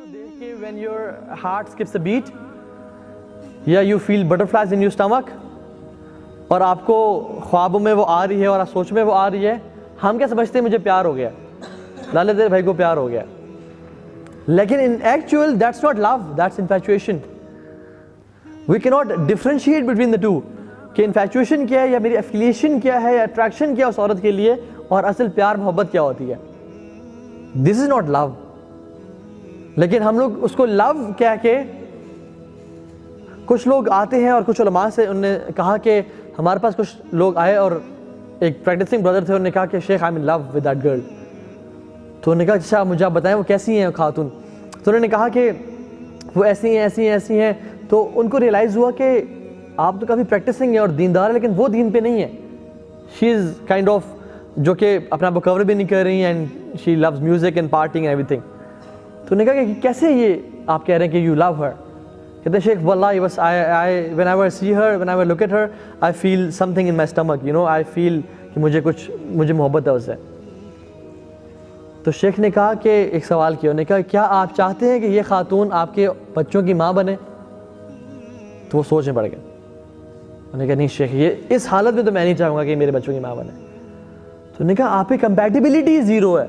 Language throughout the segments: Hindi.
देख के when your heart skips a beat या you feel butterflies in your stomach और आपको ख्वाबों में वो आ रही है और आप सोच में वो आ रही है, हम क्या समझते हैं मुझे प्यार हो गया, लाले तेरे भाई को प्यार हो गया, लेकिन in actual that's not love, that's infatuation. We cannot differentiate between the two कि infatuation क्या है या मेरी affiliation क्या है या attraction क्या है उस औरत के लिए और असल प्यार मोहब्बत क्या होती है. This is not love. लेकिन हम लोग उसको लव कह के, कुछ लोग आते हैं और कुछ उलमा से उन्होंने कहा कि हमारे पास कुछ लोग आए और एक प्रैक्टिसिंग ब्रदर थे, उन्होंने कहा कि शेख I am in love with that girl. तो उन्होंने कहा अच्छा मुझे आप बताएं वो कैसी हैं खातून. तो उन्होंने कहा कि वो ऐसी हैं ऐसी हैं ऐसी हैं. तो उनको रियलाइज़ हुआ कि आप तो काफ़ी प्रैक्टिसिंग है और दीनदार है लेकिन वो दीन पे नहीं है. शी इज़ काइंड ऑफ जो कि अपने आप को कवर भी नहीं कर रही and she loves music and partying and everything. तो उन्होंने कहा कि कैसे ये आप कह रहे हैं कि यू लव हर. कहते हैं शेख वल्लाही बस I when I see her, when I look at her, I feel something in my stomach, you know, I feel कि मुझे मोहब्बत है उससे. तो शेख ने कहा कि एक सवाल किया, उन्होंने कहा क्या आप चाहते हैं कि ये खातून आपके बच्चों की माँ बने. तो वो सोचने पड़ गए. उन्होंने कहा नहीं शेख, ये इस हालत में तो मैं नहीं चाहूँगा कि मेरे बच्चों की माँ बने. तो उन्होंने कहा आपकी कंपैटिबिलिटी ज़ीरो है.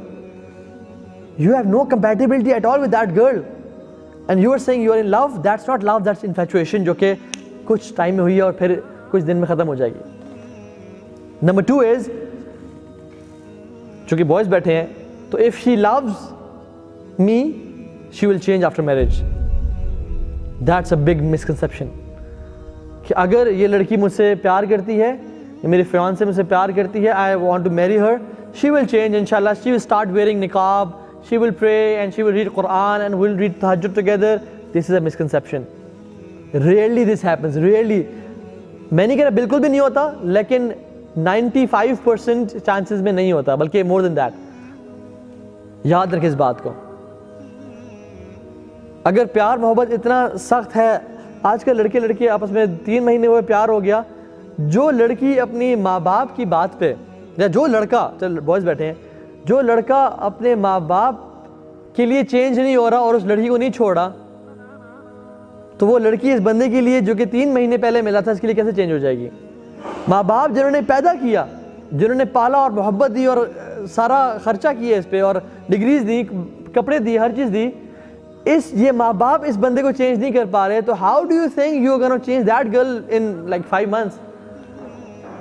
You have no compatibility at all with that girl, and you are saying you are in love. That's not love, that's infatuation, जो कि कुछ टाइम में हुई है और फिर कुछ दिन में ख़त्म हो जाएगी. Number 2 is, चूँकि बॉयज़ बैठे हैं, तो if she loves me, she will change after marriage. That's a big misconception. कि अगर ये लड़की मुझसे प्यार करती है, मेरे फियांसे मुझसे प्यार करती है, I want to marry her, she will change inshallah. She will start wearing niqab. She will pray and she will read Quran and we'll read Tahajjud together. This is a misconception. Rarely this happens. Rarely. मैं नहीं कह रहा बिल्कुल भी नहीं होता, लेकिन 95% चांसेस में नहीं होता, बल्कि more than that. याद रखें इस बात को. अगर प्यार मोहब्बत इतना सख्त है, आजकल लड़के लड़की आपस में 3 महीने हुए प्यार हो गया, जो लड़की अपनी माँ बाप की बात पे, या जो लड़का, चल बॉयज़ बैठे हैं, जो लड़का अपने माँ बाप के लिए चेंज नहीं हो रहा और उस लड़की को नहीं छोड़ा, तो वो लड़की इस बंदे के लिए जो कि 3 महीने पहले मिला था, इसके लिए कैसे चेंज हो जाएगी. माँ बाप जिन्होंने पैदा किया, जिन्होंने पाला और मोहब्बत दी और सारा खर्चा किया इस पे और डिग्रीज दी, कपड़े दिए, हर चीज़ दी, ये माँ बाप इस बंदे को चेंज नहीं कर पा रहे, तो how do you think you are gonna change that girl in like 5 months.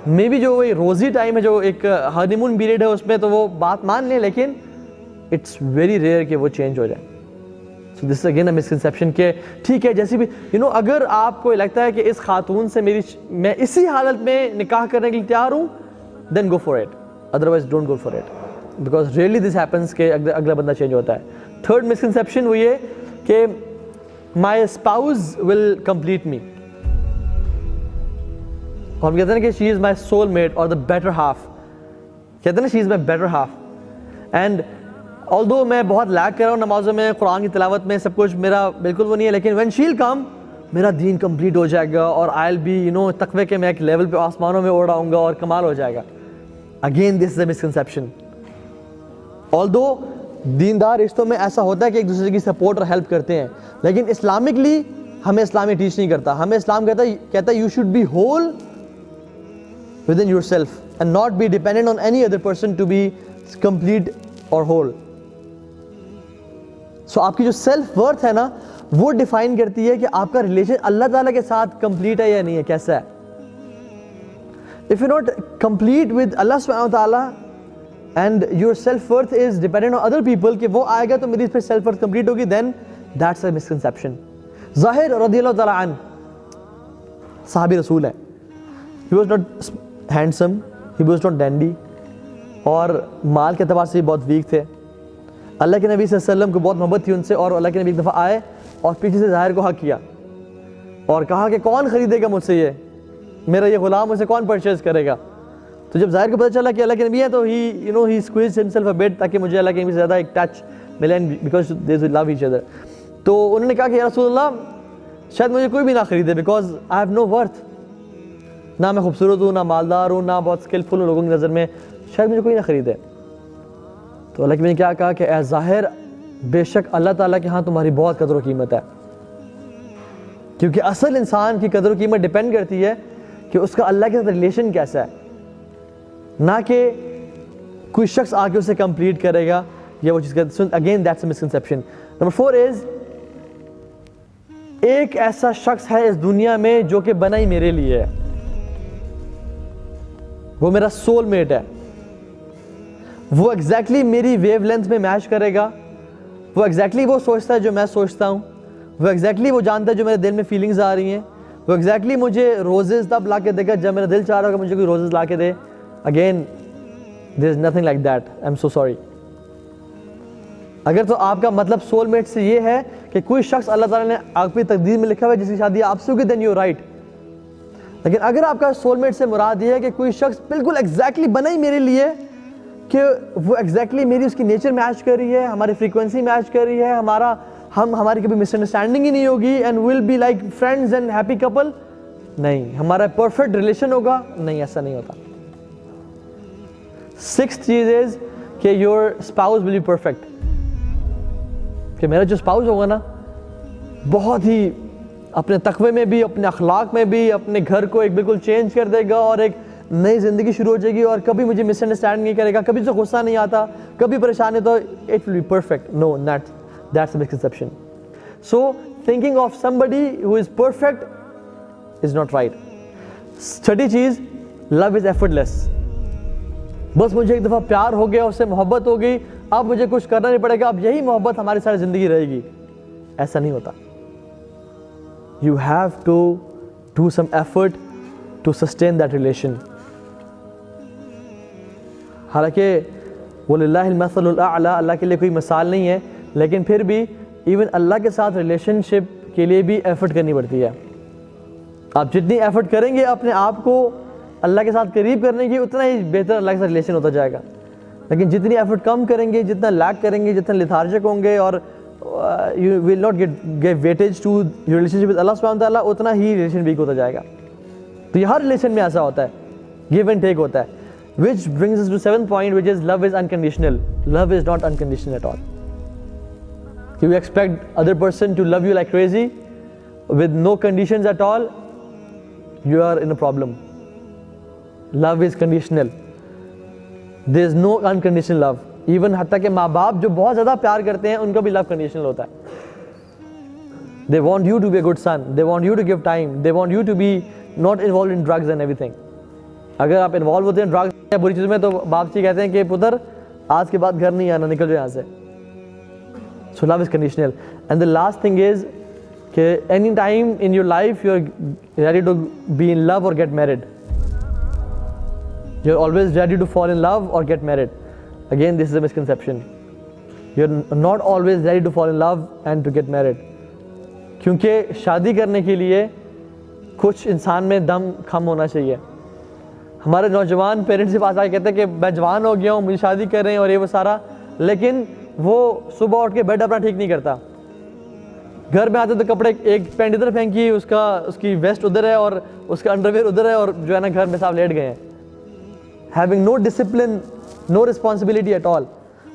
Maybe जो वो रोज़ी टाइम है, जो एक हनीमून पीरियड है, उसमें तो वो बात मान लें, लेकिन इट्स वेरी रेयर कि वो चेंज हो जाए. So this again a misconception के ठीक है जैसे भी यू नो, अगर आपको लगता है कि इस खातून से मैं इसी हालत में निकाह करने के लिए तैयार हूँ, then go for it, otherwise don't go for it, because really this happens के अगला बंदा चेंज होता है. थर्ड मिसकंसेप्शन वो ये कि my spouse will complete me. हम कहते हैं कि she is my soulmate और द बेटर हाफ. कहते हैं ना she is my better half. And although मैं बहुत लैग कर रहा हूँ नमाज़ों में, कुरान की तिलावत में, सब कुछ मेरा बिल्कुल वो नहीं है, लेकिन व्हेन शी विल कम, मेरा दीन कंप्लीट हो जाएगा और I will be you know तकवे के मैं एक लेवल पे आसमानों में उड़ आऊँगा और कमाल हो जाएगा. Again this is a misconception. Although दीनदार रिश्तों में ऐसा होता है कि एक दूसरे की सपोर्ट और हेल्प करते हैं, लेकिन इस्लामिकली हमें इस्लाम टीच नहीं करता. हमें इस्लाम कहता है you should be whole within yourself and not be dependent on any other person to be complete or whole. So आपकी जो सेल्फ वर्थ है ना, वो डिफाइन करती है कि आपका रिलेशन अल्लाह ताला के साथ कंप्लीट है या नहीं है, कैसा है. If you're not complete with Allah subhanahu wa ta'ala and your self worth is dependent on other people कि वो आएगा तो मेरी फिर सेल्फ वर्थ कंप्लीट होगी, then that's a misconception. ज़ाहिर रज़ियल्लाहु ताला अन्हु सहाबी रसूल है. He was not handsome, he was not dandy, और माल के अतबार से बहुत वीक थे. अल्लाह के नबी सल्लल्लाहु अलैहि वसल्लम को बहुत मोहब्बत थी उनसे, और अल्लाह के नबी एक दफ़ा आए और पीछे से ज़ाहिर को हक किया और कहा कि कौन ख़रीदेगा मुझसे ये, मेरा ये ग़ुलाम, मुझे कौन परचेज़ करेगा. तो जब ज़ाहिर को पता चला कि अल्लाह के नबी है, तो ही स्क्वीज़्ड हिमसेल्फ अ बिट, ताकि मुझे अल्लाह के नबी से ज़्यादा एक टच मिले, because they love each other. तो उन्होंने कहा कि या रसूलल्लाह, शायद मुझे कोई भी ना ख़रीदे, because I have know worth. ना मैं खूबसूरत हूँ, ना मालदार हूँ, ना बहुत स्किलफुल हूँ लोगों की नज़र में, शायद मुझे कोई ना ख़रीदे. तो अल्लाह के नबी ने क्या कहा कि ए ज़ाहिर, बेशक अल्लाह ताला के यहाँ तुम्हारी बहुत कदर व कीमत है, क्योंकि असल इंसान की कदर व कीमत डिपेंड करती है कि उसका अल्लाह के साथ रिलेशन कैसा है, ना कि कोई शख्स आके उसे कंप्लीट करेगा या वो चीज़ कर। So again that's a misconception. Number 4 is, एक ऐसा शख्स है इस दुनिया में जो कि बना ही मेरे लिए है, वो मेरा सोलमेट है, वो एग्जैक्टली मेरी वेवलेंथ में मैच करेगा, वो एग्जैक्टली वो सोचता है जो मैं सोचता हूँ, वो एग्जैक्टली वो जानता है जो मेरे दिल में फीलिंग्स आ रही हैं, वो एग्जैक्टली मुझे रोजेज तब ला के देगा जब मेरा दिल चाह रहा होगा मुझे कोई रोजेज ला के दे। Again there is nothing like that, I am so sorry. अगर तो आपका मतलब सोलमेट से ये है कि कोई शख्स अल्लाह ताला ने आपकी तकदीर में लिखा हुआ है जिसकी शादी आपसे होगी, देन यू राइट। लेकिन अगर आपका सोलमेट से मुराद ये है कि कोई शख्स बिल्कुल एग्जैक्टली बना ही मेरे लिए, कि वो एग्जैक्टली मेरी उसकी नेचर मैच कर रही है, हमारी फ्रीक्वेंसी मैच कर रही है, हमारी कभी मिसअंडरस्टैंडिंग ही नहीं होगी, and will be like friends and happy couple, नहीं, हमारा परफेक्ट रिलेशन होगा, नहीं, ऐसा नहीं होता। 6th चीज इज कि your spouse will be perfect, कि मेरा जो स्पाउस होगा ना बहुत ही अपने तकवे में भी, अपने अखलाक में भी, अपने घर को एक बिल्कुल चेंज कर देगा और एक नई ज़िंदगी शुरू हो जाएगी, और कभी मुझे मिसअंडरस्टैंड नहीं करेगा, कभी तो गुस्सा नहीं आता, कभी परेशानी, तो it will be perfect. No, that's a misconception. So thinking of somebody who is perfect is not right. 6ठी चीज़, लव इज एफर्टलेस। बस मुझे एक दफ़ा प्यार हो गया, उससे मोहब्बत हो गई, अब मुझे कुछ करना नहीं पड़ेगा, अब यही मोहब्बत हमारी सारी ज़िंदगी रहेगी, ऐसा नहीं होता। You have to do some effort to sustain that relation. हालांकि वलिल्लाहिल मसलुल आला, अल्लाह के लिए कोई मिसाल नहीं है, लेकिन फिर भी इवन अल्लाह के साथ रिलेशनशिप के लिए भी एफर्ट करनी पड़ती है। आप जितनी एफर्ट करेंगे अपने आप को अल्लाह के साथ करीब करने की, उतना ही बेहतर अल्लाह के साथ रिलेशन होता जाएगा। लेकिन जितनी एफर्ट कम करेंगे, जितना लैक करेंगे, जितना लिथार्जिक होंगे, और you will not give weightage to your relationship with Allah subhanahu wa ta'ala, उतना ही रिलेशन वीक होता जाएगा। तो ये हर रिलेशन में ऐसा होता है, गिव एंड टेक होता है। Which brings us to 7th point, which is love is unconditional. Love is not unconditional at all. You expect other person to love you like crazy with no conditions at all, you are in a problem. Love is conditional. There is no unconditional love. Even हत्ता के माँ बाप जो बहुत ज़्यादा प्यार करते हैं उनका भी लव कंडीशनल होता है। They want you to be a good son, they want you to give time, they want you to be not involve in drugs and everything. अगर आप इन्वॉल्व होते हैं ड्रग्स या बुरी चीज़ में, तो बाप जी कहते हैं कि पुत्र आज के बाद घर नहीं आना, निकल जाओ यहाँ से। So love is conditional. And the last thing is कि any time in your life you are ready to be in love और get married, you are always ready to fall in love और get married. Again, this is a misconception. You're not always ready to fall in love and to get married. क्योंकि शादी करने के लिए कुछ इंसान में दम कम होना चाहिए। हमारे नौजवान पेरेंट्स के पास आके कहते हैं कि मैं जवान हो गया हूँ, मुझे शादी कर रहे हैं और ये वो सारा, लेकिन वो सुबह उठ के बेड अपना ठीक नहीं करता। घर में आते तो कपड़े, एक पैंट इधर फेंकी, उसकी वेस्ट उधर है और उसका अंडरवेयर उधर है, और जो है ना घर में साहब लेट गए हैं। Having no discipline, no responsibility at all.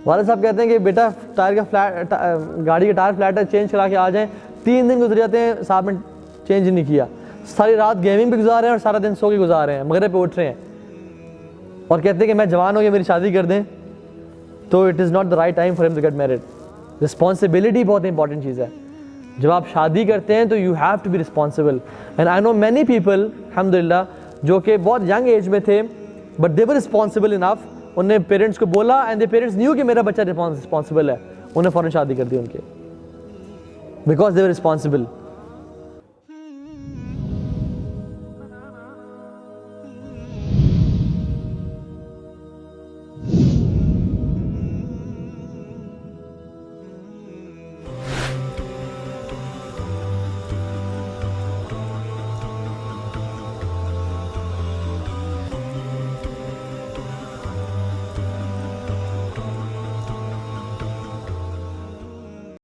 वाले साहब कहते हैं कि बेटा टायर का फ्लैट, गाड़ी का टायर फ्लैट है, चेंज करा के आ जाएं। 3 दिन गुजर जाते हैं, साहब ने चेंज नहीं किया। सारी रात गेमिंग पे गुजार रहे हैं और सारा दिन सो के गुजार रहे हैं, मगरिब पे उठ रहे हैं और कहते हैं कि मैं जवान हो गया, मेरी शादी कर दें। तो it is not the right time for him to get married. Responsibility बहुत इंपॉर्टेंट चीज़ है। जब आप शादी करते हैं तो you have to be responsible. And I know many people अल्हम्दुलिल्लाह जो कि बहुत यंग एज में थे, but they were responsible enough. उन्हें पेरेंट्स को बोला एंड द पेरेंट्स न्यू कि मेरा बच्चा रिस्पॉन्सिबल है, उन्हें फ़ौरन शादी कर दी उनके, बिकॉज दे वर रिस्पॉन्सिबल।